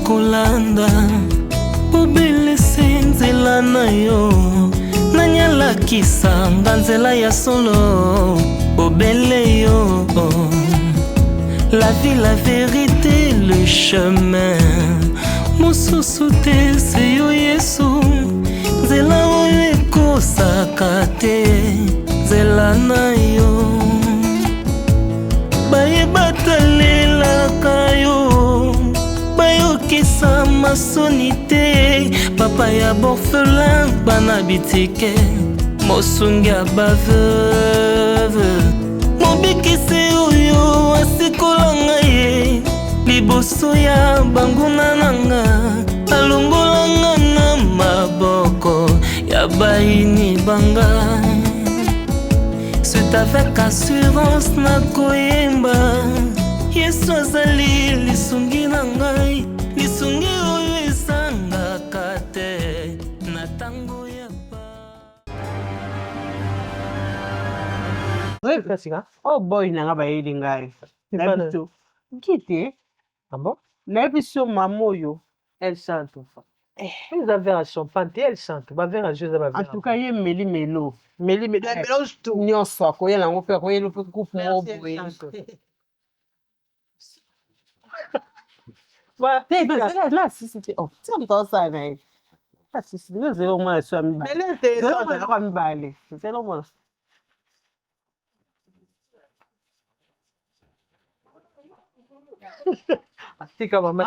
nakolanda obelese nzela na yo nanyalakisanga nzela ya solo obele yo la vie, la vérité, le chemin mosusu te se yo Yesu nzela oyo ekosaka te nzela na yo bayebatalelaka yo bayokisa masoni te papa ya borphelin bana bitike mosungi ya baveuve mobikisi oyo asikolanga ye liboso ya banguna nanga alongolanga na maboko ya baini banga. C'est avec assurance na koyemba Yesu azali lisungi na ngai lisungi oyo esangaka te na tango ya Oui, Pratiga. Oh boy, n'a pas eu d'ingay. N'habito. Quitte. Ah bon? N'habito mamoyo. Elle chante. Vous avez un champagne, elle chante. Vous avez un jeu de ma vie. En tout cas, il y a Méli Mélo. Méli Mélo. Elle mélange tout. N'y en soit. Quoi, il y a un peu, quoi, il y a un peu de coupe. Voilà. Là, si c'était. Oh, c'est un peu ça, mais. Ah, si c'est le zéro, moi, je suis ami. Mais là, c'est un bail. C'est le moins. Tika mama.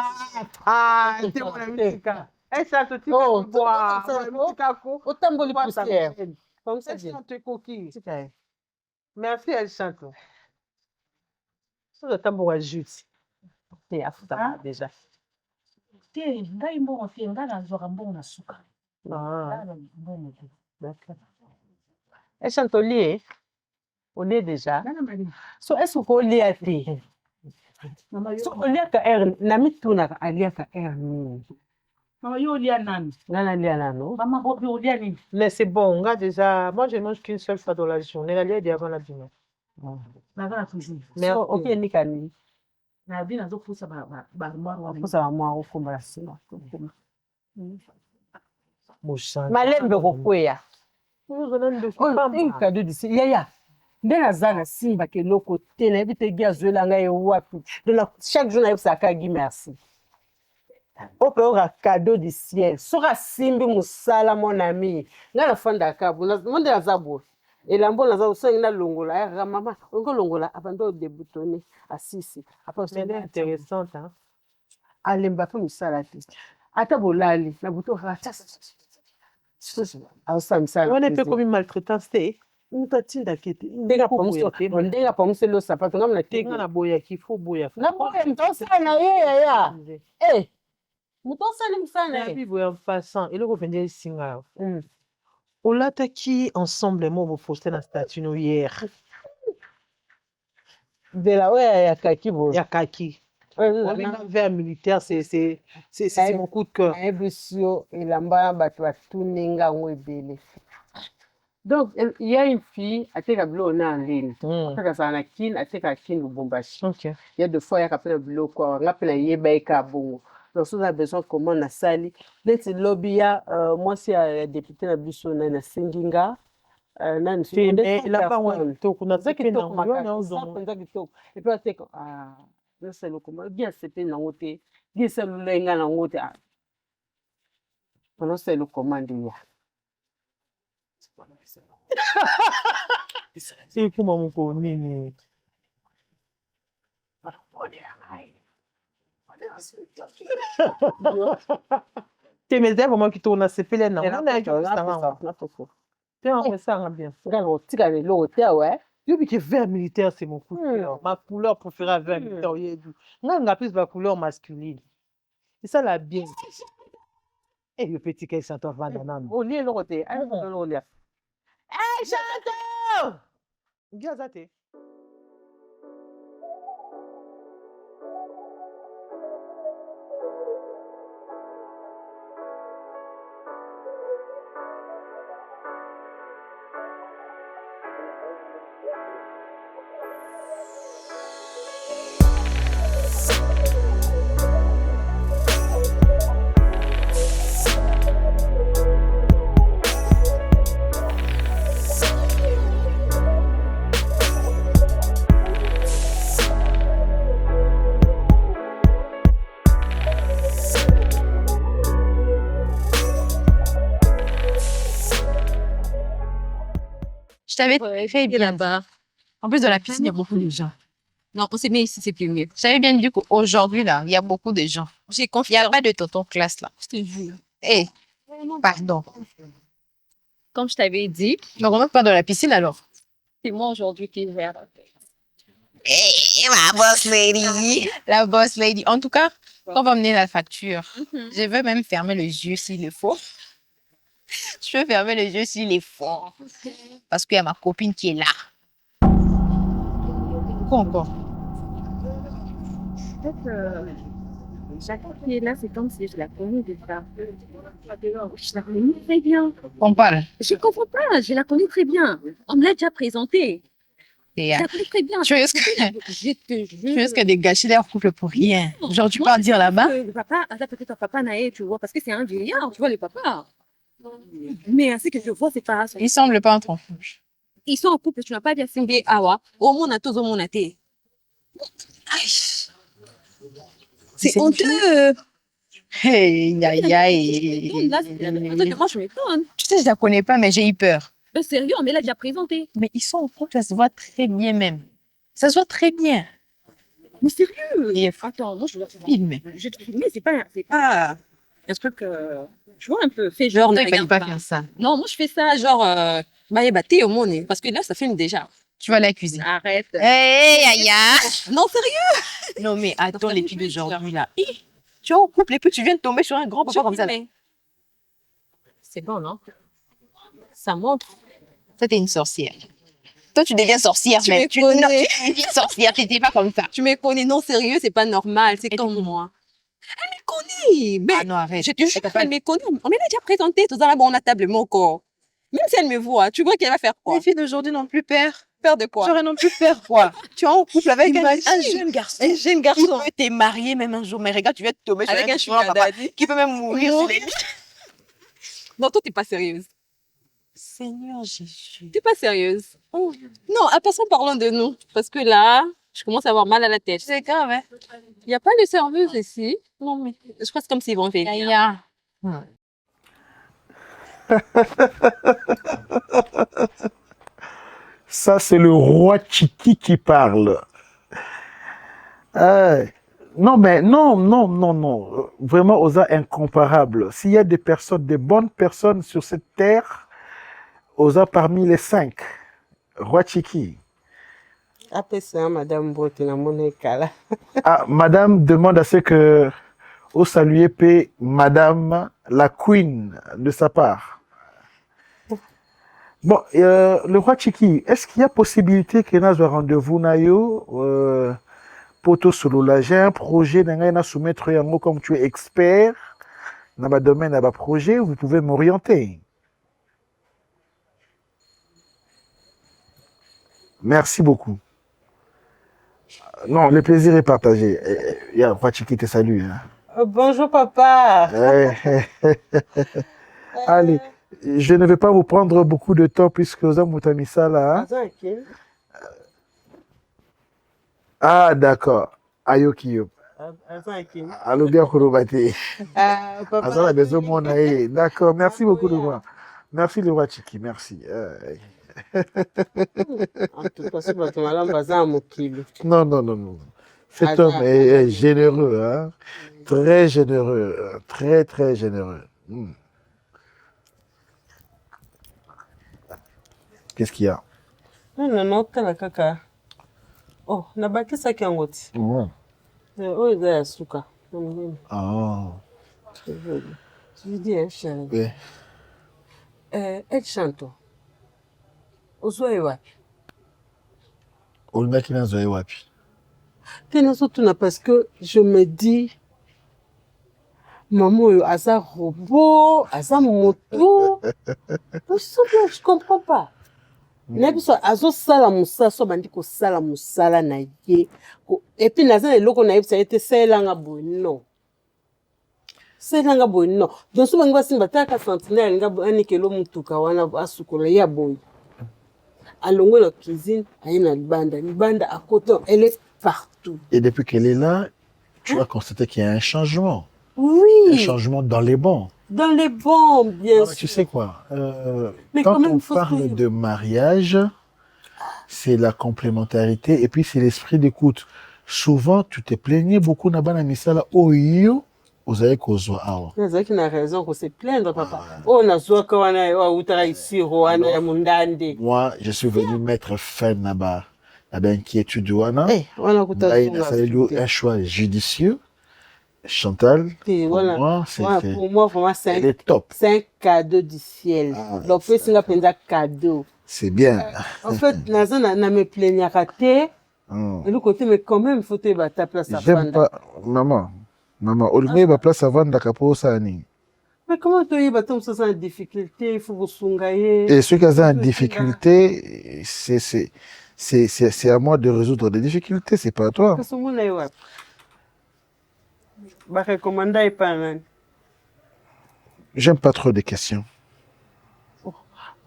Ah, c'est mon ami Tika. Elle chante Tika. Oh, bois. Tika ko. Autant de poussière. Comme ça, elle chante coquille. Tika. Merci, elle chante. C'est le tambour à jus. C'est à foutre déjà. T'es ngai mbongo te ngana zwa mbongo na suka. Ah. D'accord. Elle chante au lit. Au lit déjà. So est-ce qu'on lit à thé? So oliaka er na mituna aliaka er ni. Maman yo lia nani? Nana lia nano. Maman yo lia nini? Mais c'est bon, on a déjà. Moi je mange qu'une seule fois dans la journée. La lia avant la dîner. Na gana cuisine. Mais ok ni kani. Na dina zo fusa ba moi. Fusa ba moi okomba la sima. Moshan. Malembe kokweya. Nous on a de femme. Un cadeau d'ici. Ya. Ndena zana simba ke loko te na bite gia zwela ngai wapi de la chaque jour na yebisa ka gi merci ope ora cadeau du ciel sora simbi musala mon ami ngala fanda ka bu monde na zabo elambo na zabo so ina longola ya mama ongo longola abando de boutonner asisi apa c'est intéressant hein alemba pe musala te ata bolali na buto ra ça misala on est peu comme maltraitance te Mutatinda kiti. Ndenga pomse lo sapato ngamna tenga na boya kifo boya. Na boya mtosa na yeye ya. Mtosa ni msana. Na bibo ya passant et le revenir singa. Olataki ensemble mo bo poster na statut no hier. De la ouais ya kaki bo. Ya kaki. On est vers militaire c'est mon coup de cœur. Ebusio elamba batu atuninga ngwebele. Donc, il y a une fille, elle a fait un en ligne. Elle a fait un kin, elle a fait un Lubumbashi. Il y a deux fois, elle a fait un bleu, quoi. On a fait un Yebaïka Bongo. Donc, si on a besoin, comment on a sali. Dans ce lobby, moi, c'est un député de Bissau, on a Singinga. Et là-bas, on a fait un et puis, on a fait un comment bien c'était dans l'hôtel. Bien, c'est le linga dans l'hôtel. On a fait le commande. C'est comment mon connaît. Tu me dis vraiment que tu as ce pélé non. On a eu ça. Tu as ça bien. Regarde, tu as le hôtel ouais. Depuis que vert militaire c'est mon coup de cœur. Ma couleur préférée vert militaire. On a plus ma couleur masculine. C'est ça la bien. Et le petit qui s'entend vendre. On lit le hôtel. On lit. Hey, Chantal! Gazate. savais très bien là-bas. En plus, dans la piscine, il y a beaucoup de gens. Non, on s'est mis ici, c'est plus mieux. Je savais bien dit qu'aujourd'hui, là, il y a beaucoup de gens. J'ai Il n'y confiance. a pas de tonton classe, là. Je te jure. Eh, pardon. Comme je t'avais dit, Donc, on va pas dans la piscine, alors. c'est moi aujourd'hui qui gère. Eh, ma boss lady. La boss lady. En tout cas, quand on va mener la facture, je veux même fermer les yeux s'il le faut. Je veux fermer les yeux s'il est fort. Parce qu'il y a ma copine qui est là. Quoi encore? En fait, chacun qui est là, c'est comme si je la connais déjà. Je la connais très bien. On parle. Je comprends pas, je la connais très bien. On me l'a déjà présentée. Et, Je la connais très bien. tu risques de gâcher leur couple pour rien. Genre, tu pars dire là-bas. Le papa, là peut-être un papa naïf, tu vois, parce que c'est un vieillard, tu vois, le papa. Mais ce que je vois, c'est pas ça. Il semble pas en couple. Ils sont en couple, tu n'as pas bien signé Awa. Au monde, tous au monde, t'es. C'est honteux. Hey, aïe, aïe. Là, c'est la même chose que moi, je m'étonne. Tu sais, je la connais pas, mais j'ai eu peur. Mais sérieux, on me l'a déjà présenté. Mais ils sont en couple, ça se voit très bien même. Ça se voit très bien. Mais sérieux. Et Attends, moi, je dois filmer. Je te filmer, c'est pas un truc, tu vois, un peu fait genre. Toi, ne il fallait regarde pas faire ça. Non, moi, je fais ça genre, bah, t'es au monde, parce que là, ça filme déjà. Tu vas l'accuser. Arrête. Hey, aïe, aïe. Non, sérieux. Non, mais attends, les filles d'aujourd'hui, là. Tu es en couple et puis tu viens de tomber sur un grand papa comme ça. Là. C'est bon, non? Ça montre. Toi, t'es une sorcière. Toi, tu deviens sorcière, Tu même. me Tu connais. deviens sorcière, t'étais pas comme ça. Tu me connais, non, sérieux, c'est pas normal, c'est comme moi. Elle me connaît. Mais Ah non, arrête. je te jure qu'elle me connaît. On me l'a déjà présenté, tout à l'heure, à table, mon corps. Même si elle me voit, tu vois qu'elle va faire quoi? Les filles d'aujourd'hui n'ont plus peur. Peur de quoi? J'aurais non plus peur, quoi. Tu es en couple avec un Imagine. jeune garçon. Un jeune garçon. Qui peut t'es marié même un jour. Mais regarde, tu viens de tomber sur Avec un grand sugar papa daddy. qui peut même mourir sur les lits. Non, toi, t'es pas sérieuse. Seigneur Jésus. T'es pas sérieuse. Oh. Non, passons parlons de nous. Parce que là, je commence à avoir mal à la tête. C'est grave, hein? Il n'y a pas de serveuse ici. Non, mais je crois que c'est comme s'ils vont venir. Yaya. Ça, c'est le roi Chiki qui parle. Non, mais non. Vraiment, Oza incomparable. S'il y a des personnes, des bonnes personnes sur cette terre, Oza parmi les 5. Roi Chiki. Après ça, Madame Botina Monekala. Ah, Madame demande à ce que au saluer paix Madame la Queen de sa part. Bon, le roi Chiki, est-ce qu'il y a possibilité qu'il y ait un rendez-vous nayo poto solo là, j'ai un projet à soumettre yango comme tu es expert dans ma domaine dans ma projet, vous pouvez m'orienter. Merci beaucoup. Non, le plaisir est partagé. Il y a roi Chiki te salue. Hein. Bonjour papa. Allez. Je ne vais pas vous prendre beaucoup de temps puisque vous avez mis ça là. Hein? Ah, d'accord. Ayokiyo. Allô, bien, Kurobate. D'accord, merci beaucoup, le roi. Merci, le roi Chiki, merci. Non. Cet homme est généreux, hein? Très généreux, très généreux. Qu'est-ce qu'il y a? Non, kaka. Oh, nabakisaki yango ti. Oyo eza ya suka. Ah. Je lui dis, hein, chérie. Oui. Elle chante. Ozwa ye wapi? Olingaki nazwa ye wapi? Te nazotuna parce que je me dis, maman oyo aza robot, aza moto. Je comprends pas. Nabiso azosala musala so bandi kosala musala na ye. Et puis naza eloko na yebisa ete selanga boye non. Selanga boye non. Donc so bangi basimba taka centenaire nga anikelo mutuka wana asukola ya boye. Alongo la cuisine, ayena libanda à côté, elle est partout. Et depuis qu'elle est là, tu as constaté qu'il y a un changement. Oui. Un changement dans les bons. Dans les bons, bien Non, mais sûr. tu sais quoi, Mais quand quand même, on faut parle trouver- de mariage, c'est la complémentarité et puis c'est l'esprit d'écoute. Souvent, tu te plaignais beaucoup nabana misala oyo ozaye kozwa awa. nazalaki na raison ko se plaindre papa oyo nazwaka wana oyo autaka isiro wana ya mondande Moi, je suis venu mettre fin naba inquiétude wana. wana kuta Ngai zonga nasaleli te. un choix judicieux. Chantal, Te, pour wana- moi, wana, c'est pour moi vraiment elle est top. c'est un cadeau du ciel donc ça- pesinga mpenza cadeau C'est bien. en fait naza na me plaignaka te eloko te mais quand même faut te bata place J'aime afanda pas. Maman, olingi ba place avandaka po osala nini? mais comment toyeba te mosusu na difficulté il faut kosunga ye Et ceux qui sont en difficulté, c'est à moi de résoudre des difficultés, c'est pas à toi. kasi omona ye wapi barekomanda epa nani J'aime pas trop de questions.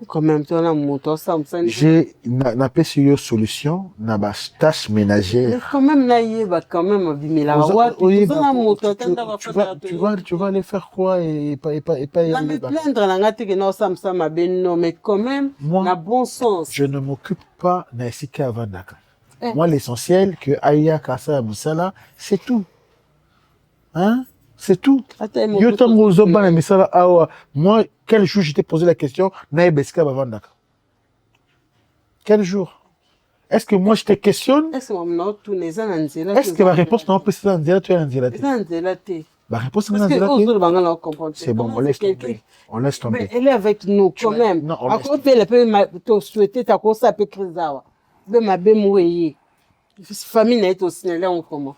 quand même tona moto asambusani J'ai napesi yo solution na ba tâche mais ménagère. quand même nayeba quand même abimelaka wapi Oui, toza na moto atanda bafandaka tu vas aller faire quoi et pas na me plaindre na nga teke na osambisa mabe non mais quand même Moi, na bon sens je ne m'occupe pas na esika avandaka. Moi, l'essentiel que Aya Kasa Musala, c'est tout. Hein? C'est tout. ata ye Yo moto tango ozoba na misala awa. Moi, quel jour je t'ai posé la question, na esika avandaka? Quel jour? Est-ce que moi je te questionne? est-ce que mamna otuna eza na nzela Est-ce que ma réponse n'a pas été dans nzela, tu es dans nzela? eza na nzela te Ma réponse est dans parce que nzela. ozoloba nga na ocomprendre C'est bon, on laisse tomber. On laisse mais tomber. elle est avec nous quand même Non, on laisse akopela mpe tosouhaite takosa mpe crise awa mpe mabe moye famille na ye tosinele yango comment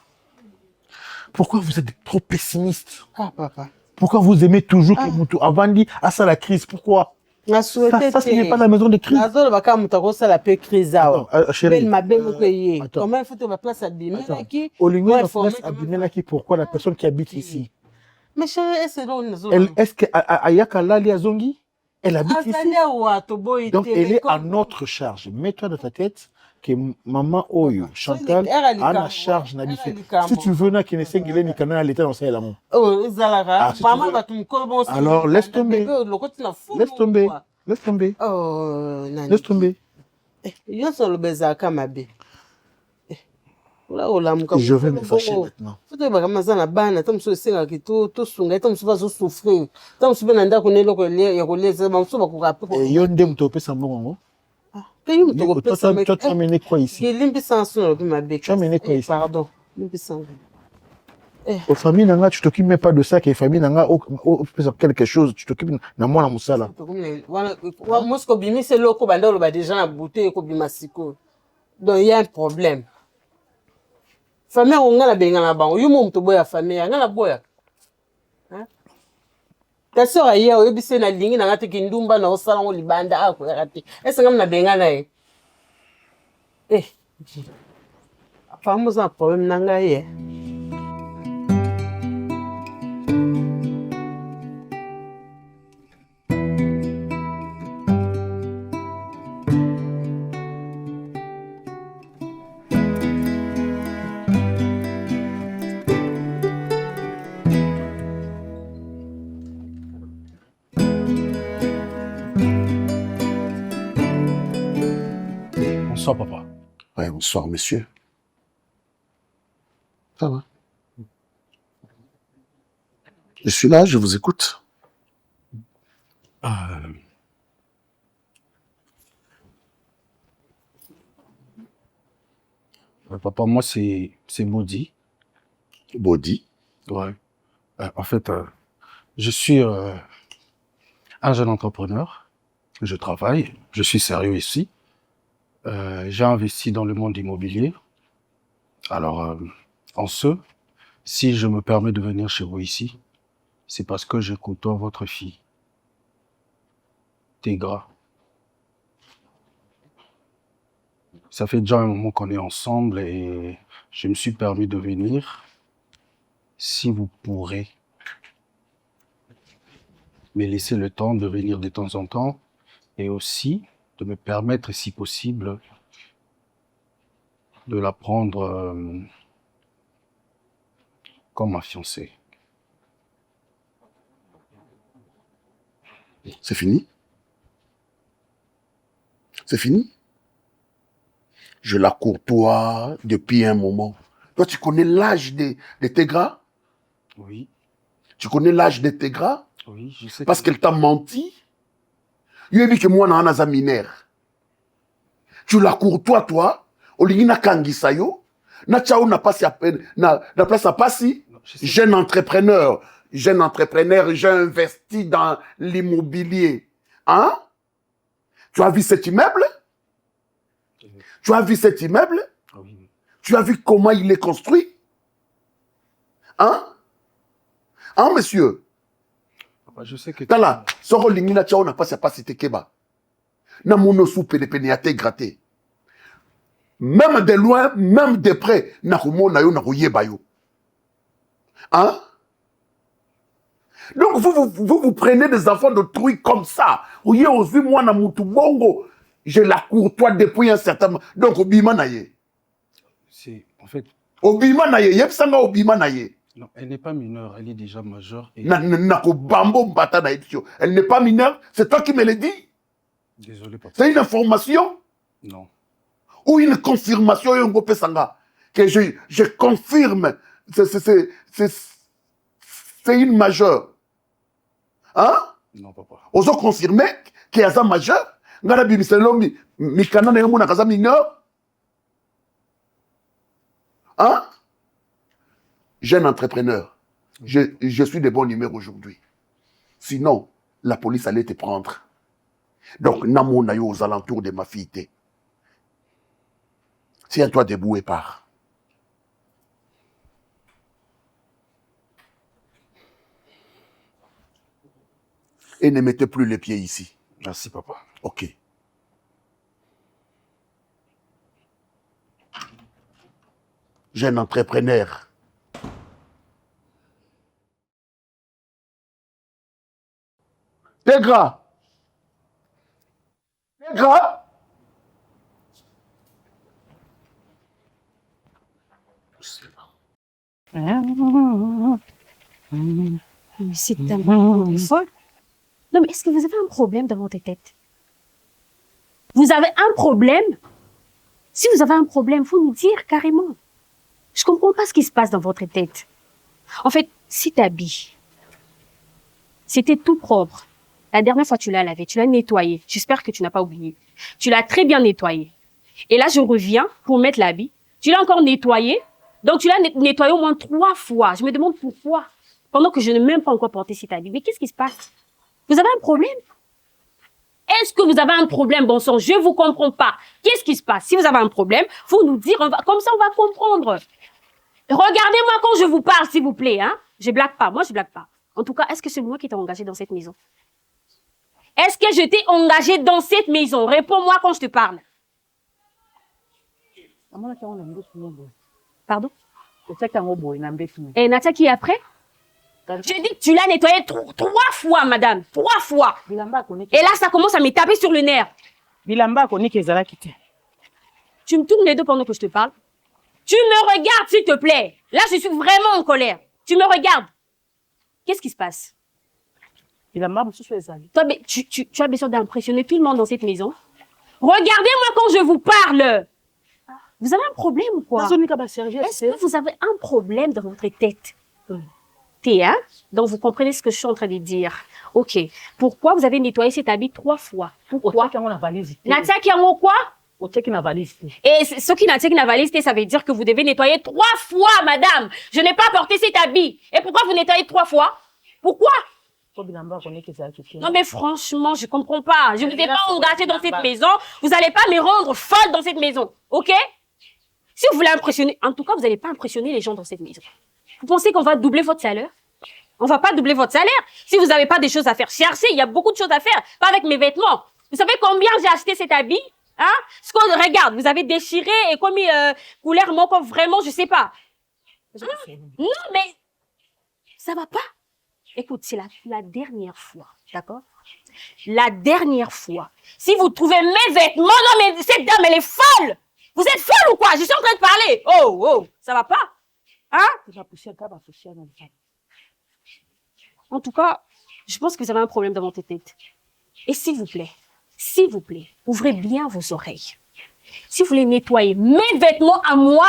Pourquoi vous êtes trop pessimiste? ah papa Pourquoi vous aimez toujours que Moutou Avandi a ça la crise? Pourquoi? nasouhaite Ça, ce n'est pas la maison de crise. nazoloba kaka moto akosala mpe crise awa Attends, chérie. belle mabe moko ye attends. comment il faut te baplace abimelaki Olingo Ouais, la faut place mettre- Abimelaki, pourquoi la personne qui habite ici? mais chérie ese lo nazoloba Est-ce que Ayaka Lali Azongi, elle habite ici? azali awa toboyi Donc te elle mais est comme- à notre charge. Mets-toi dans ta tête que maman Oyo, Chantal, Elle a a likambo. la charge na Elle a bife. likambo. Si tu veux na kene sengele ni kana l'état dans ça l'amour. oyo ezalaka Ah, si tu mama veux- bato mokolo bonso Alors, laisse tomber. lokoti na fulu Laisse tomber. quoi. Laisse tomber. Oh, nani. Laisse tomber. nyonso oloba ezalaka mabe ola olamuka Je vais me fâcher maintenant. toyebaka maza na bana ta mosusu esengaki tosunga ye ta mosusu bazosouffrir ta mosusu mpe na ndako na eloko ya kolia eza bamosusu bakoka Et yo nde muto opesa mbongo. mpe yo moto kopesa Toi, tu as mené quoi ici? limbisa nso na lobi mabe Tu as mené quoi ici? pardon limbisa ngo Aux familles nanga, tu t'occupes même pas de ça, que les familles nanga, quelque chose, tu t'occupes na mwana musala. mosi kobimisa eloko banda oloba deja na bute ekobima sikoyo donc y a un problème famille yango nga na benga na bango yo mo moto boya famille yanga na boya ta sœur aye oyebi se nalingi nanga te kindumba na osala ngo libanda akoyaka te ese ngam na benga na ye apparemment oza na problème na ngai ye Bonsoir, papa. Ouais, bonsoir, monsieur. Ça va? Je suis là, je vous écoute. Papa, moi, c'est Maudit. Body. Ouais. En fait, je suis un jeune entrepreneur. Je travaille. Je suis sérieux ici. J'ai investi dans le monde immobilier. Alors, en ce, si je me permets de venir chez vous ici, c'est parce que je côtoie votre fille. Tégra. Ça fait déjà un moment qu'on est ensemble et je me suis permis de venir. Si vous pourrez me laisser le temps de venir de temps en temps et aussi de me permettre, si possible, de la prendre comme ma fiancée. C'est fini? C'est fini? Je la courtois depuis un moment. Toi, tu connais l'âge de tes gras? Oui. Tu connais l'âge de tes gras? Oui, je sais. Parce qu'elle t'a menti. Il a dit que moi, je suis un mineur. Tu la courtois, toi. Olingina Kangisayo. Na tchao na passi à peine. Na place à passi. Jeune entrepreneur. Jeune entrepreneur, j'ai investi dans l'immobilier. Hein? Tu as vu cet immeuble? Tu as vu cet immeuble? Oui. Tu as vu comment il est construit? Hein? Hein, monsieur? Papa, je sais que... Tala, soro lingina tchao na passi à passi te keba. Na mono soupe de pénéate gratté. Même de loin, même de près, na kumo na yo na kuyeba yo. Hein? Donc vous prenez des enfants d'autrui comme ça. Oui, aussi moi na mutu bongo, je la courtois depuis un certain moment. Donc obima na ye. C'est en fait. Obima na ye, yep sanga obima na ye. Non, elle n'est pas mineure, elle est déjà majeure. Et... Na ko bambo mbata na ipsio. Elle n'est pas mineure, c'est toi qui me le dis. Désolé papa. C'est une information? Non. Ou une confirmation yongo pesanga que je confirme. C'est une majeure. Hein? Non, papa. Oso confirmé qu'il y a un majeur. Ngara bimiselombi, mikana na yomu na kaza mineur. Hein? Jeune entrepreneur. Je suis de bonne humeur aujourd'hui. Sinon, la police allait te prendre. Donc, namo na yo aux alentours de ma fille. Tiens-toi debout et pars. Et ne mettez plus les pieds ici. Merci, papa. Ok. Jeune entrepreneur. T'es gras. T'es gras. C'est tellement folle. Non, mais est-ce que vous avez un problème dans votre tête? Vous avez un problème? Si vous avez un problème, faut nous dire carrément. Je comprends pas ce qui se passe dans votre tête. En fait, si t'habilles, c'était tout propre. La dernière fois, tu l'as lavé, tu l'as nettoyé. J'espère que tu n'as pas oublié. Tu l'as très bien nettoyé. Et là, je reviens pour mettre l'habit. Tu l'as encore nettoyé. Donc, tu l'as nettoyé au moins 3 fois. Je me demande pourquoi. Pendant que je n'ai même pas encore porté cet habit. Mais qu'est-ce qui se passe? Vous avez un problème? Est-ce que vous avez un problème, bon sang? Je vous comprends pas. Qu'est-ce qui se passe? Si vous avez un problème, faut nous dire, comme ça on va comprendre. Regardez-moi quand je vous parle, s'il vous plaît, hein. Je blague pas, moi je blague pas. En tout cas, est-ce que c'est moi qui t'ai engagé dans cette maison? Est-ce que je t'ai engagé dans cette maison? Réponds-moi quand je te parle. Pardon? Et Natia qui est après? Je dis que tu l'as nettoyé 3 fois, madame. 3 fois. Et là, ça commence à me taper sur le nerf. Tu me tournes les deux pendant que je te parle. Tu me regardes, s'il te plaît. Là, je suis vraiment en colère. Tu me regardes. Qu'est-ce qui se passe? Toi, mais tu as besoin d'impressionner tout le monde dans cette maison. Regardez-moi quand je vous parle. Vous avez un problème ou quoi? Est-ce que vous avez un problème dans votre tête? Hein? Donc, vous comprenez ce que je suis en train de dire. Ok. Pourquoi vous avez nettoyé cet habit 3 fois? Pourquoi? Natia qui a mon quoi? Et ce qui n'a valise, ça veut dire que vous devez nettoyer 3 fois, madame. Je n'ai pas porté cet habit. Et pourquoi vous nettoyez 3 fois? Pourquoi? Non, mais franchement, je comprends pas. Je ne vous ai pas engagé dans cette maison. Vous n'allez pas me rendre folle dans cette maison. Ok? Si vous voulez impressionner, en tout cas, vous n'allez pas impressionner les gens dans cette maison. Vous pensez qu'on va doubler votre salaire? On va pas doubler votre salaire. Si vous n'avez pas des choses à faire, cherchez, il y a beaucoup de choses à faire. Pas avec mes vêtements. Vous savez combien j'ai acheté cet habit? Hein? Ce qu'on regarde, vous avez déchiré et commis couleur moko, vraiment, je sais pas. Hein? Non, mais ça va pas. Écoute, c'est la dernière fois, d'accord? La dernière fois. Si vous trouvez mes vêtements, non mais cette dame, elle est folle. Vous êtes folle ou quoi? Je suis en train de parler. Oh, ça va pas? Hein? En tout cas, je pense que vous avez un problème dans votre tête. Et s'il vous plaît, ouvrez bien vos oreilles. Si vous voulez nettoyer mes vêtements à moi,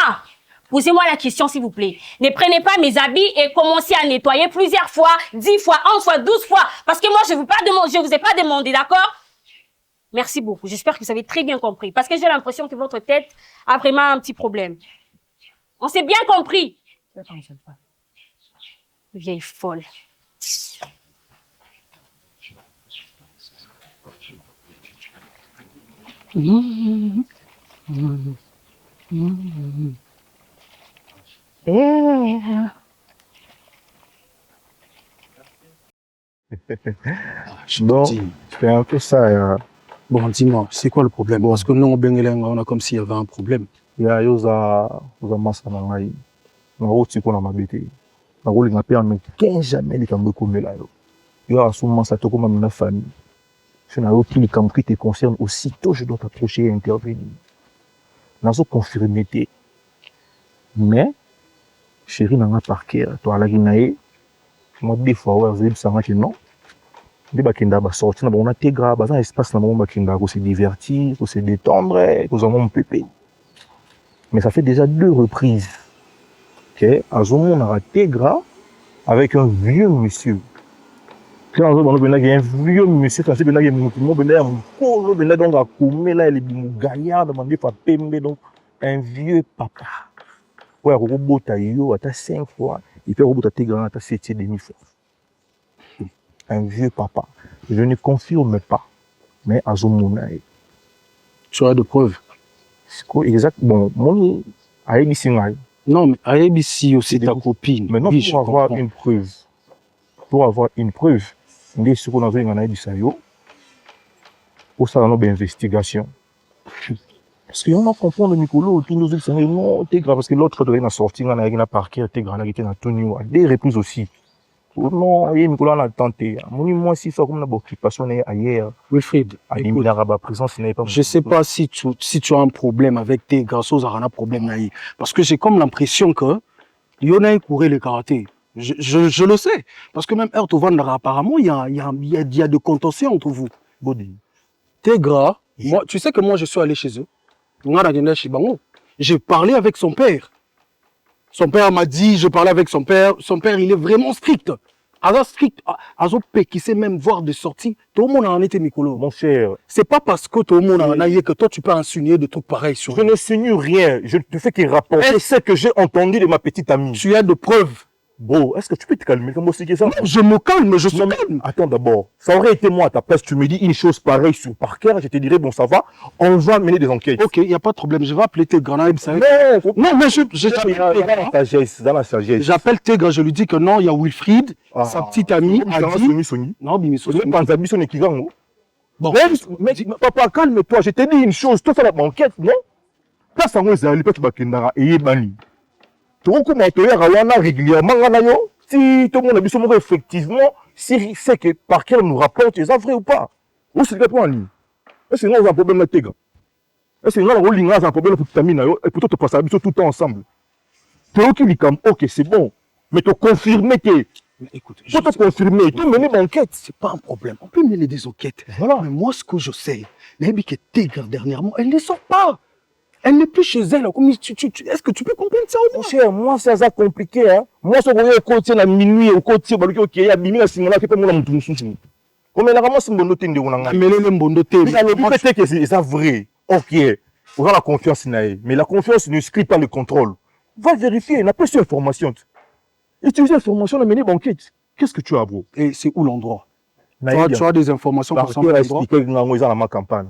posez-moi la question, s'il vous plaît. Ne prenez pas mes habits et commencez à nettoyer plusieurs fois, 10 fois, 11 fois, 12 fois. Parce que moi, je ne vous ai pas demandé, d'accord? Merci beaucoup. J'espère que vous avez très bien compris. Parce que j'ai l'impression que votre tête a vraiment un petit problème. On s'est bien compris. Vieille folle. Bon, c'est un peu ça. Bon, dis-moi, c'est quoi le problème? Parce que nous, on a comme s'il y avait un problème. Il y a yoza masa na ngai. Na roti ko na mabete. Na roli na père mais 15 jamais les kambo komela yo. Yo asuma sa to comme na famille. Je n'ai aucun likambo qui te concerne aussitôt je dois t'approcher et intervenir. Nazo confirmer té. Mais chérie nanga parquet toi la ginae. Moi des fois ouais zib sanga que non. Des bakenda ba sortir na bon intégra ba un espace na bon bakenda ko se divertir, ko se détendre, ko zamo pépé. Mais ça fait déjà 2 reprises que Azomon a raté gras avec un vieux monsieur. Quand on a un vieux monsieur, quand on a un vieux papa. Ouais, robot taillot à 5 fois, il fait robot à tes grands à 7 demi fois. Un vieux papa. Je ne confirme pas, mais Azomon a. Tu as de preuves? Exact. Bon, mon Aïbissi. Non, mais Aïbissi aussi ta copine. Maintenant, oui, pour avoir une preuve, on est sur qu'on a une Aïbissi, pour ça, on a une investigation. Parce qu'on a compris le Nicolo, tout nous dit, non, t'es grave, parce que l'autre devait sortir, on a une parquet, t'es grave, on a une tenue, des reprises aussi. Non, Nicolas a tenté. Moi, si ça comme une occupation ailleurs. Wilfried, écoute, je sais pas si tu as un problème avec tes garçons, ça a un problème. Parce que j'ai comme l'impression que Yona courait le karaté. Je le sais. Parce que même Ertovan, apparemment, il y a de contentieux entre vous. Tes gras, moi, tu sais que moi, je suis allé chez eux. J'ai parlé avec son père. Son père m'a dit, je parlais avec son père. Son père, il est vraiment strict. Alors strict, qui sait même voir des sorties. Tout le monde en était Nicolo. Mon cher. C'est pas parce que tout le monde en a eu que toi, tu peux insinuer des trucs pareils sur lui. Je ne signe rien. Je te fais qu'il rapporte. C'est ce que j'ai entendu de ma petite amie. Tu as de preuves. Bon, est-ce que tu peux te calmer? Comment c'est que ça? Non, je me calme, je suis calme. Attends d'abord. Ça aurait été moi à ta place. Tu me dis une chose pareille sur Parker, je te dirais, bon, ça va, on va mener des enquêtes. Ok, il n'y a pas de problème. Je vais appeler tes gars. Non, mais dans la sagesse. J'appelle tes gars, je lui dis que non, il y a Wilfried, sa petite amie, a dit. Non, Bimiso. Bon, mais papa, calme-toi. Je t'ai dit une chose. Toi, ça va m'enquête, non? Place en haut, c'est à tu vas kendara et bani. Tu vois comment tu es régulièrement, si tout le monde a vu effectivement, si c'est que par quel nous rapporte, c'est vrai ou pas? Ou c'est le point en ligne? Est-ce que nous avons un problème avec tes gars? Est-ce que nous avons un problème pour ta mine et pour toi, tu passes à tout le temps ensemble? Tu es qui dit comme, ok, c'est bon, mais tu confirmes que. Écoute, tu te confirmer, tu mener l'enquête. C'est pas un problème. On peut mener des enquêtes. Voilà. Mais moi, ce que je sais, que tes gars dernièrement, elle ne sort pas. Elle n'est plus chez elle. Est-ce que tu peux comprendre ça ou non? Mon cher, moi, c'est ça compliqué. Hein? Moi, si on côté la minuit, au côté, il y a minuit, il y a qui peut me l'entendre. Comme elle a vraiment une bonne note, peut-être que c'est vrai. Ok, on a la confiance. Mais la confiance ne scrit pas le contrôle. Va vérifier, n'a pas cette information. Utiliser l'information, la mener l'enquête. Qu'est-ce que tu as, bro? Et c'est où l'endroit? Tu as des informations pour ça? Dans ma campagne.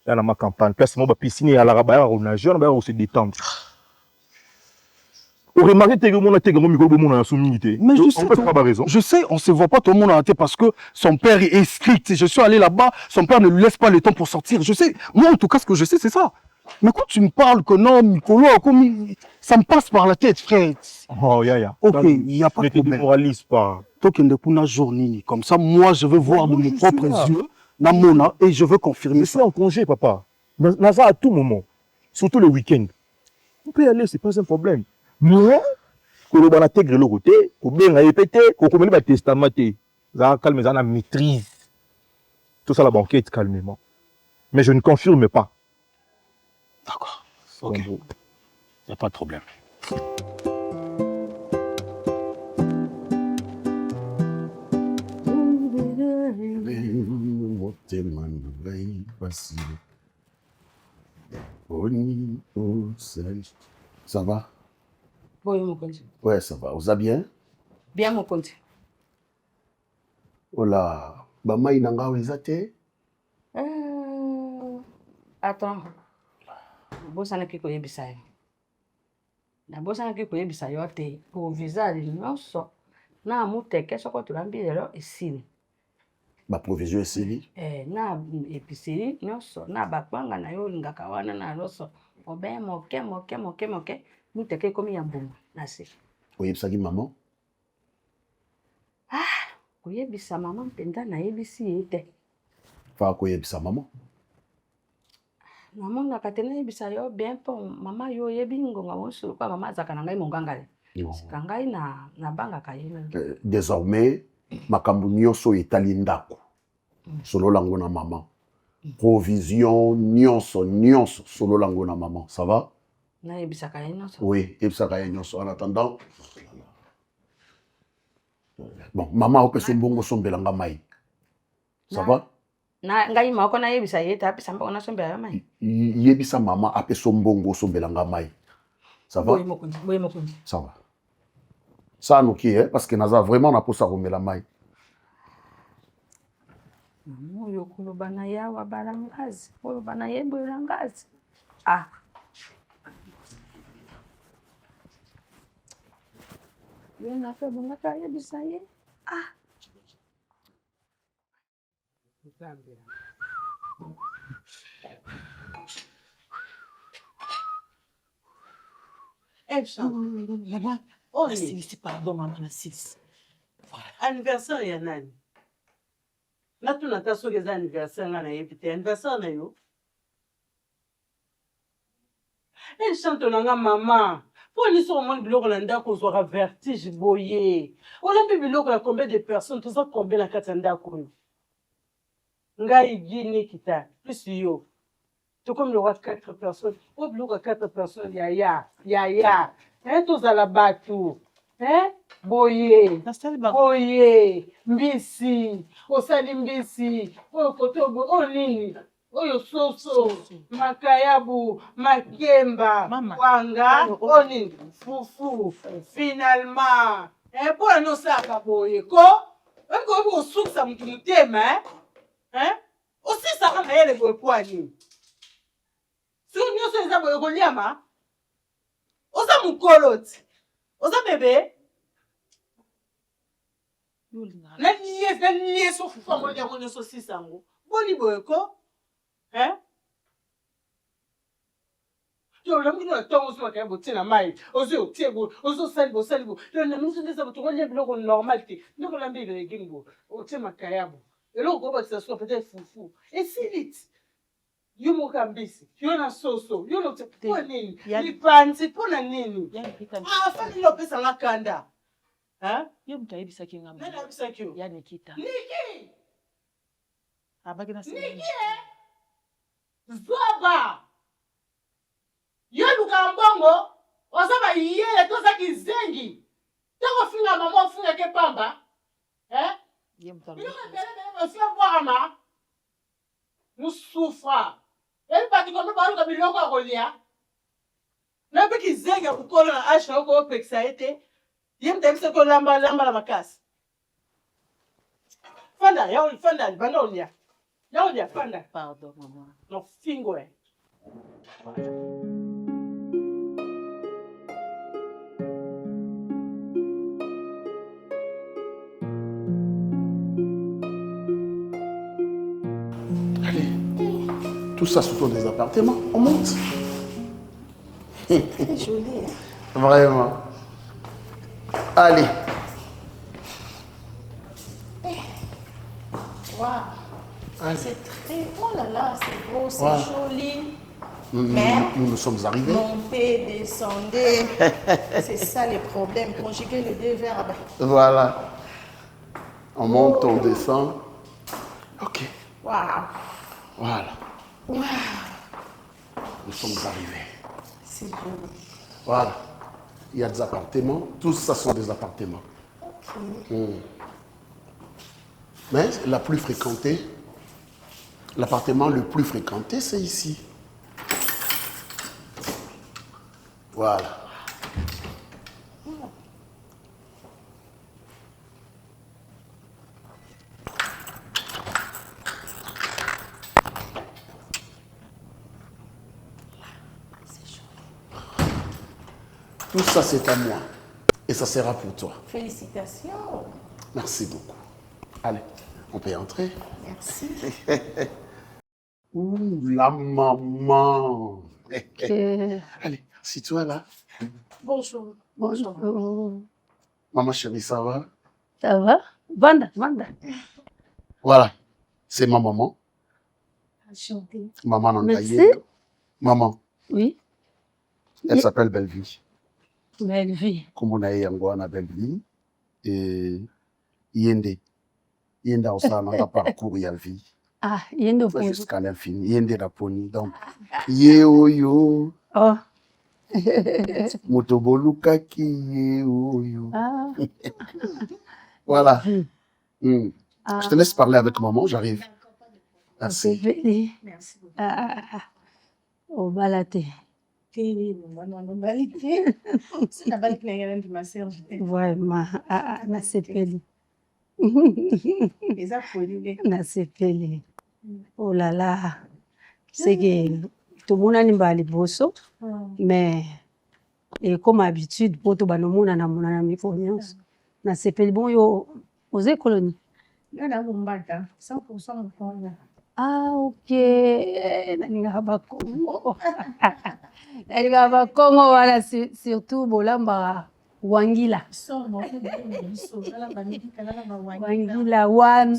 Dans ma campagne, place moi piscine à la rabat on nageur on se détendre. Au remarquer que mon até mon micro mon a sommité. Mais je sais, raison. Je sais, on se voit pas tout le monde en tête parce que son père est strict. Je suis allé là-bas, son père ne lui laisse pas le temps pour sortir. Je sais, moi en tout cas ce que je sais c'est ça. Mais quand tu me parles que non, Nicolo, ça me passe par la tête, frère. Oh ya. OK, il y a pas de problème. Ne te moralise pas. Token de kuna journée comme ça moi je veux voir de mes propres yeux. Namona, et je veux confirmer. Je suis en congé, papa. Naza à tout moment. Surtout le week-end. On peut y aller, c'est pas un problème. Mais, quand on intègre le côté, quand on a répété, quand on a testamenté, ça calme, ça maîtrise. tout ça la banquette calmement. Mais je ne confirme pas. D'accord. Ok. Il n'y a pas de problème. Ça va? Oui, mon compte. Ouais, ça va. Vous allez bien? Bien, mon compte. Ola, bama inanga wezate? Attends. Bosana ki koyebisa yo. Na bosana ki koyebisa yo te pour visa nyonso na muteke soko tulambi lelo esili. Ba provision esili? Na episiri nyonso na bakwanga na yo lingaka wana na loso. Obe moke muteke komi ya mbuma na se. Oyebisaki maman? Koyebisa maman mpenza na yebisi ye te. Fa koyebisa maman? Namona katena yebisa yo bien po mama yo yebi ngonga wonso kwa mama azaka na ngai monganga. Sika ngai na banga kayena. Désormais, makambu nyonso etali ndako. Solo lango na maman. Provision nyonso solo lango na maman. Ça va? Na yebisa kayena so. Oui, yebisa kayena so. En attendant, bon, maman ope so mbongo sombelanga mai. Ça va? Na ngai moko na yebisa yeta apesa mbongo na sombela mai. Yebisa maman ape so mbongo sombelanga mai. Ça va? Oui, mokundi. Ça va. Ça nous qui est parce que naza vraiment na posa romela mai. Moyo kulubana yawa barangazi. Kulubana yebo rangazi. Yo na fe bonga ka yebisa ye. Maman, pardon, maman, la Sylvie. Anniversaire ya nani? Natuna tasoke za anniversaire nga na yebite. Anniversaire na yo? Chante nanga mama. Po ni so mon biloko na ndako zwaka vertige boye. Olambi biloko ya combien de personnes, tout ça combien na kati ya ndako. Ngai gini kita, plus yo. Tout comme le roi 4 personnes. Au biloko 4 personnes ya. Tous à la bateau. Boye. Boye. Mbisi. Osali mbisi. Kotobo. Nini. Oyo soso. Makayabu. Makemba. Wanga. Nini. Fufu. Finalement. Pour la non saka boye. Ko suksa mutema. Aussi ça va naye le boye kwa nini. Si on se les a boye koliama. Oza mukoloti. Oza bébé. Na liye so fufa mo ya konyo so sisango. Boni boyeko. Yo le mino tongo so ka botina mai. Ozo tiego, ozo salibo. Le miso ndeza boto konya biloko normal te. Ndoko lambi le gimbo. Otie makayabo. Eloko ko ba ça peut-être fufu. Et si vite. Yo moka mbisi, yo na soso, yo no te po nini? Ni panzi po na nini? Fali lo pesa nga kanda. Yo mutayebisa ki ngamba. Nana yebisa ki yo? Ya Nikita. Niki! Abaki na sema. Niki! Zoba! Yo luka mbongo, osaba yele toza kizengi. Toko finga mama finga ke pamba. Yo mutalo. Yo bele fia bwama. Musufa. Elle parti comme par le biloko a kolia. Na biki zenga kukolo na asha ko peksa ete. Yem demse ko lamba la makasi. Fanda bana olia. Ya olia fanda. Pardon maman. No fingo Tout ça sur des appartements, on monte. C'est joli. Vraiment. Allez. Wow. C'est très... Oh là là, c'est beau, c'est joli. Mais nous sommes arrivés. Montez, descendez. C'est ça les problèmes. Conjuguer les deux verbes. Voilà. On monte, on descend. Ok. Waouh. Voilà. Wow. Nous sommes arrivés. C'est beau. Voilà. Il y a des appartements. Tous ça sont des appartements. Mais la plus fréquentée, l'appartement le plus fréquenté, c'est ici. Voilà. Tout ça, c'est à moi. Et ça sera pour toi. Félicitations. Merci beaucoup. Allez, on peut entrer. Merci. Ouh, la maman. Allez, assis-toi là. Bonjour. Bonjour. Maman chérie, ça va? Ça va? Vanda. Voilà, c'est ma maman. Enchantée. Maman Merci. Nangaye. Maman, Oui. elle s'appelle Bellevie. Belle vie. Comme on a eu en Bellevie. Et Yende. Yende a aussi un parcours à vie. Ah, yendo pour. Jusqu'à l'infini. Yende la poni. Donc, yo. Oh. Motoboluka ki yo. Ah. Voilà. Ah. Je te laisse parler avec maman, j'arrive. Merci. Merci beaucoup. Oh, balate. C'est la balle qui m'a servi. Vraiment. Nasepeli. Les affolés. Nasepeli. Oh là là. C'est que tout le monde a une bosso, mais et comme habitude, pour tout le monde a une confiance. Nasepeli bon yo aux écoles. Là, là, on bat 100% mon frère. Ah, ok. Nalinga Congo. Nalinga Congo, voilà, surtout Bolamba Wangila. Wangila, Wangu.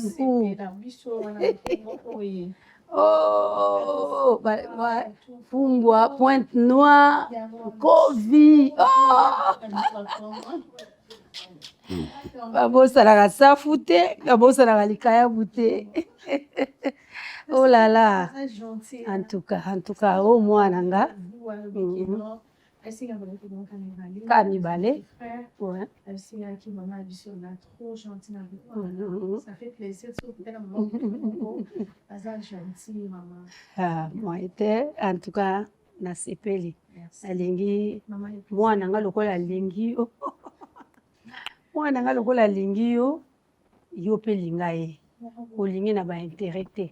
Oh, Fumbwa, Pointe-Noire, Kovi. Babosalaka safu te, babosalaka likaya bute. Oh là là. En tout cas, au moins nanga. Kamibale. Ouais. Trop gentil. Ça fait plaisir. Gentil, maman. Ah, moi était en tout cas na sepeli. Alingi moi nanga lokola lingi yo. Moi nanga lokola lingi yo yo pe linga ye. Olingi na ba intérêt te.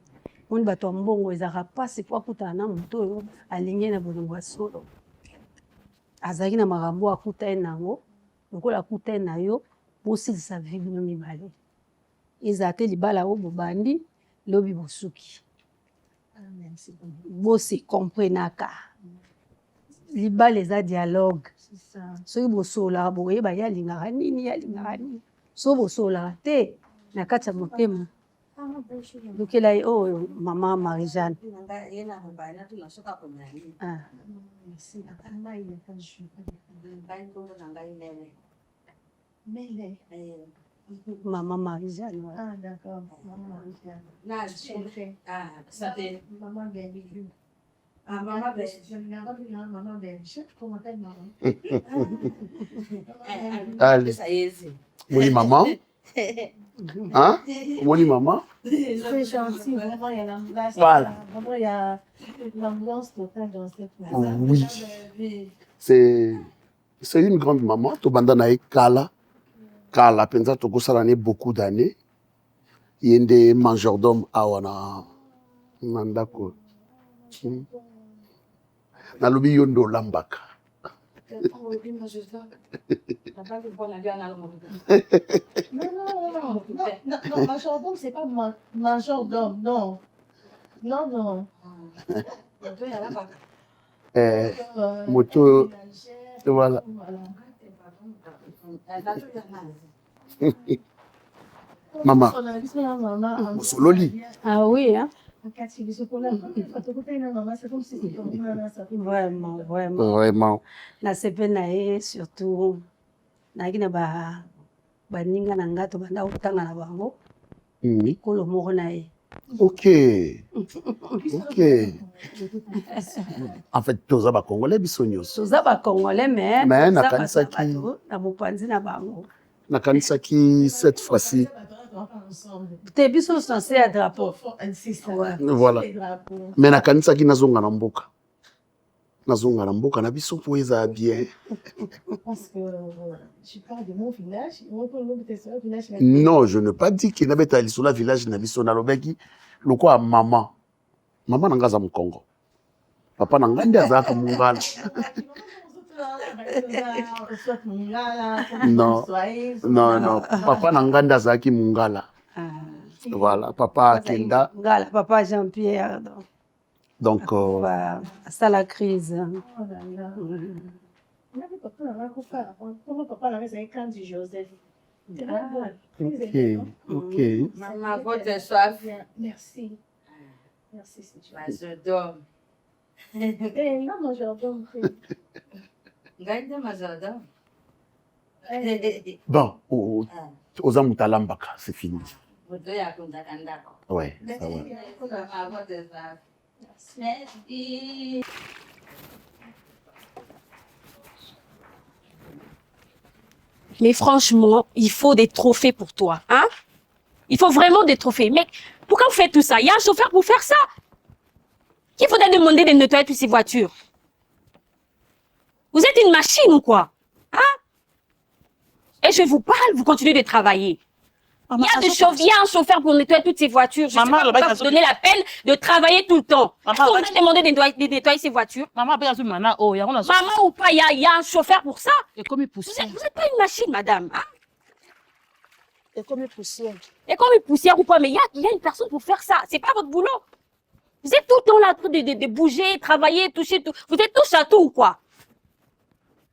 On bato mbongo ezaka pasi po akuta na moto yo alingi na bolongo solo. Azaki na makambo akuta nango lokola akuta na yo bosilisa vivi no mibale. Ezate libala o bobandi lobi bosuki. Merci. Bosi comprenaka. Libala eza dialogue. C'est ça. Soki bosola boye ba ya lingaka nini ya lingaka nini. So bosola te na kati ya motema. Lukela ye oyo mama Marie-Jeanne. Maman Marie-Jeanne. Ah, d'accord. Maman Marie-Jeanne. Maman Bellevue. Ah, maman Bellevue. Comment elle maman? Allez. Oui, maman. Hein? Oui, maman. C'est gentil. Vraiment, il y a l'ambiance. Voilà. Vraiment, il y a l'ambiance totale dans cette maison. Oui. C'est une grande maman. Tobanda na Kala. Kala, penza toko salane beaucoup d'années. Yende majordome awana mandako. Nalobi yondo lambaka. Non, majordome, c'est pas majordome, non. Non. Moto, voilà. Maman, Sololi. Ah oui, hein? Vraiment. Na sepe na ye surtout naki na ba baninga na ngato banda utanga na bango. Kolo moko na ye. Ok. En fait, toza ba Congolais bisonyos. Toza ba Congolais mais nakanisaki na mopanzi na bango. Nakanisaki cette fois-ci. Te biso censé à drapeau. Voilà. Mais nakanisaki nazonga na mboka. Nazonga na mboka na biso po eza bien. Parce que tu parles de mon village. Non, je n'ai pas dit qu'il n'avait pas sur la village na biso na lobeki. Loko a maman. Maman nangaza mu Congo. Papa nangandi azaka mungala. Non. Non. Papa nangandi azaki mungala. Voilà, papa Kenda. Ngala, papa Jean-Pierre. Donc ça la crise. Oh là là. Papa n'avait qu'un du Joseph. Ok. Maman, votre soif. Merci. Merci, c'est tu Je dors. Non, je dors. Gagne ma jardin. Bon, aux amutalambaka, c'est fini. Ouais, ça va. Merci. Mais franchement, il faut des trophées pour toi, hein? Il faut vraiment des trophées. Mec, pourquoi vous faites tout ça? Il y a un chauffeur pour faire ça. Il faudrait demander de nettoyer toutes ces voitures. Vous êtes une machine ou quoi? Hein? Et je vous parle, vous continuez de travailler. Il y a un chauffeur pour nettoyer toutes ces voitures. Je ne sais pas pourquoi vous donnez la peine de travailler tout le temps. On a demandé de nettoyer ces voitures. Maman ou pas, il y a un chauffeur pour ça. Vous n'êtes pas une machine, madame. Hein? Et comme une poussière. Et comme une poussière ou quoi, mais il y a une personne pour faire ça. C'est pas votre boulot. Vous êtes tout le temps là de bouger, travailler, toucher tout. Vous êtes touche à tout ou quoi?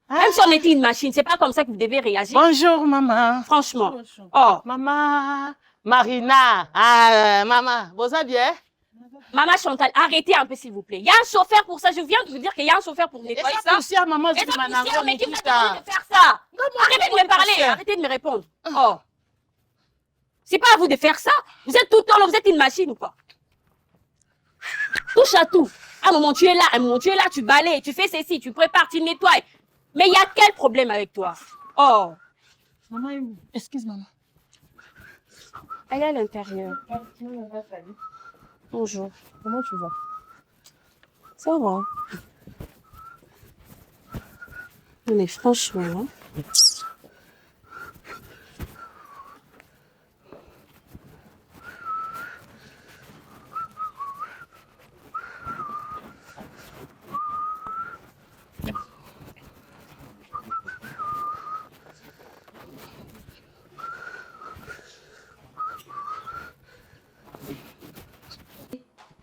Même si on était une machine, c'est pas comme ça que vous devez réagir. Bonjour, maman. Franchement. Oh. Maman, Marina. Ah, maman, vous allez bien? Maman Chantal, arrêtez un peu, s'il vous plaît. Il y a un chauffeur pour ça. Je viens de vous dire qu'il y a un chauffeur pour nettoyer ça. Poussière, maman, mais qui vous a demandé de faire ça? Arrêtez de me parler, arrêtez de me répondre. Oh. C'est pas à vous de faire ça. Vous êtes tout le temps là, vous êtes une machine ou quoi? Touche à tout. À un moment, tu es là, tu balayes, tu fais ceci, tu prépares, tu nettoies. Mais il y a quel problème avec toi? Oh. Maman, excuse maman. Elle est à l'intérieur. Bonjour. Comment tu vas? Ça va. Mais franchement, hein?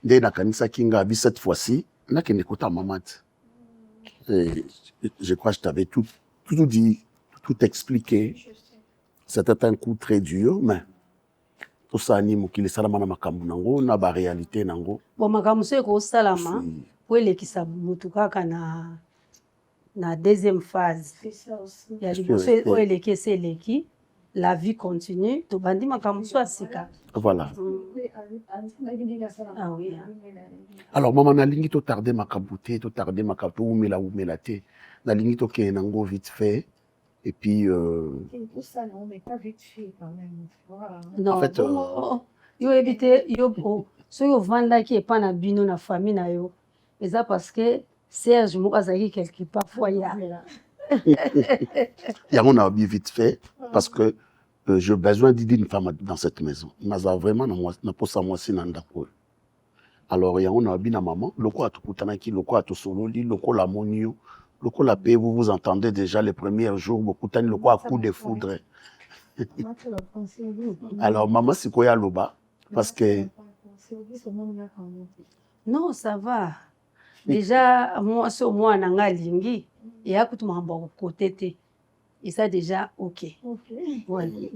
Dès la kanisa kinga abi cette fois-ci, n'a qu'une écoute à maman. Je crois que je t'avais tout dit, tout expliqué. C'était un coup très dur, mais tout ça anime qu'il salama na makambu nango na ba réalité nango. Bon makambu c'est ko salama, pour les qui sabutuka na deuxième phase. C'est ça aussi. Il y a des pour les qui c'est les qui la vie continue, to bandi makambu soit sika. Voilà. Ah oui. Alors maman na lingi to tarder makabouté, to tarder makato ou melate. Na lingi to ke nango vite fait. Et puis tout ça non mais pas vite fait quand même. Voilà. Non, en fait yo éviter yo so yo vanda qui est pas na bino na famille na yo. Et ça parce que Serge Moukazaki quelque part foyer. Yango na bien vite fait parce que j'ai besoin d'une femme dans cette maison. Naza vraiment na posa moi si nandako. Alors yango na bina maman, loko atukutanaki, loko atosololi, loko la monio, loko la paix, vous entendez déjà les premiers jours, beaucoup tani loko à coup de foudre. Alors maman sikoya loba parce que non, ça va. Déjà moi c'est moi nanga lingi et akutu mambo côté te. Et ça déjà OK. Ouais.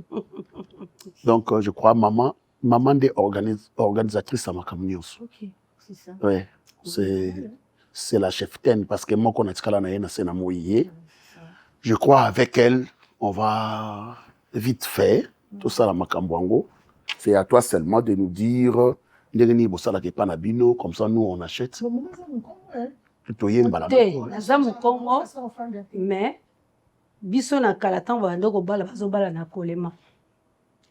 Donc je crois maman des organisatrice à Makamnios. OK, c'est ça. Ouais. C'est la cheftaine parce que moi qu'on a tkala na yena sena moyé. Je crois avec elle on va vite faire tout ça la Makambwango. C'est à toi seulement de nous dire Ndengeni bosala ke pa na bino comme ça nous on achète. Naza Mukongo mais biso na kala tango bandoko bala bazobala na kolema.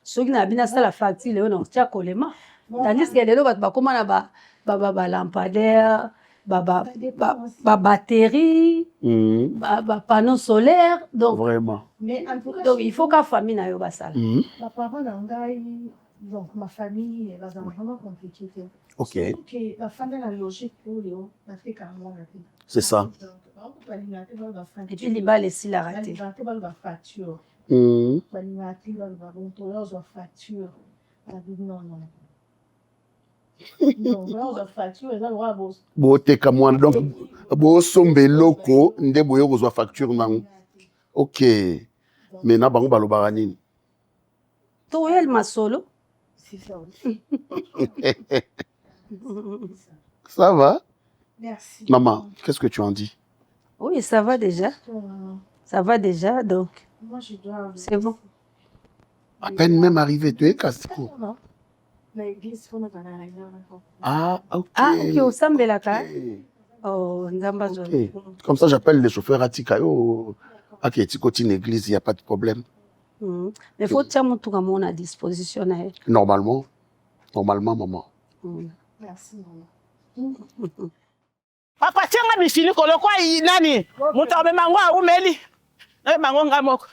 Soki na bina sala facture leo na tia kolema. Tandis que lelo bato bakoma na ba lampadaire, ba batterie, ba panneau solaire donc vraiment. Mais en tout cas, donc il faut que famille na yo basala. Ma parole d'angai donc ma famille va vraiment compliqué. OK. OK, la femme la logique pour Léo, la fait quand même. C'est ça. Et puis les balles ici la raté. La facture. Facture. Non. Boteka mwana donc bosombe loko nde boyo kozwa facture nango. OK. Mais na bango balobaka nini? Toel masolo. C'est ça. Ça va? Merci. Maman, qu'est-ce que tu en dis? Oui, ça va déjà. Ça va déjà donc. Moi je dois. C'est bon. À peine même arrivé, tu es cassé. Ah, OK. Ah, OK, au Sambelaka. Oh, Nzambazo. Okay. Comme ça, j'appelle les chauffeurs à Tikayo. Ok, tu continues l'église, il n'y a pas de problème. Mais il faut que tu aies tout à disposition. Normalement, maman. Merci, maman. Papa, tiens, je suis fini. Quoi, il nani? Mouta me mango ou meli? Na mango ngamoko.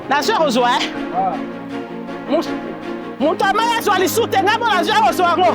La soeur ozwa Mutu amaya zwa lisute ngabo la soeur ozwa ngo.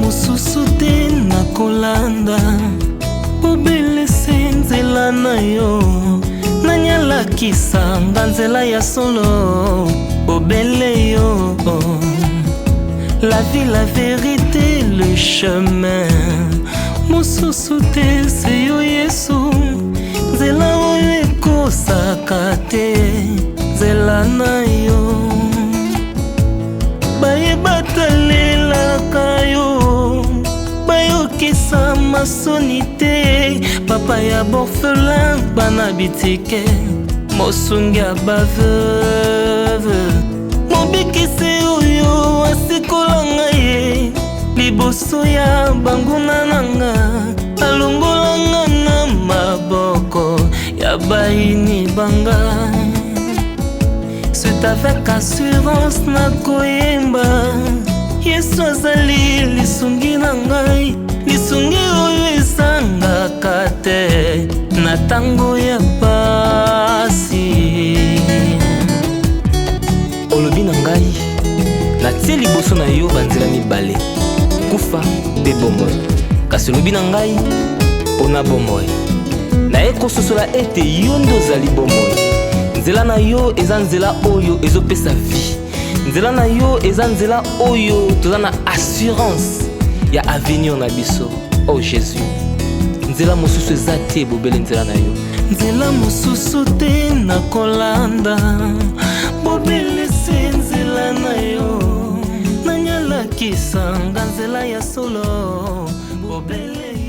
mosusu te nakolanda obelese nzela na yo nanyalakisa nga nzela ya solo obele yo la vie, la vérité, le chemin mosusu te se yo Yesu nzela oyo ekosaka te nzela na yo bayebatalelaka yo bayokisa masoni te papa ya borphelin bana bitike mosungi ya baveuve mobikisi oyo asikolanga ye liboso ya banguna nanga alongolanga na maboko ya bayini banga. C'est avec assurance na koyemba Yesu azali lisungi na ngai lisungi oyo esangaka te na tango ya pasi olobi na ngai natie liboso na yo banzela mibale kufa mpe bomoi kasi olobi na ngai mpona bomoi naye kososola ete yo nde ozali bomoi nzela na yo eza nzela oyo ezopesa vie nzela na yo eza nzela oyo toza na assurance ya avenir na biso oh Jésus nzela mosusu eza te bobele nzela na yo nzela mosusu te nakolanda bobele se nzela na yo nanyalaki Lakisa nga nzela ya solo. Bobele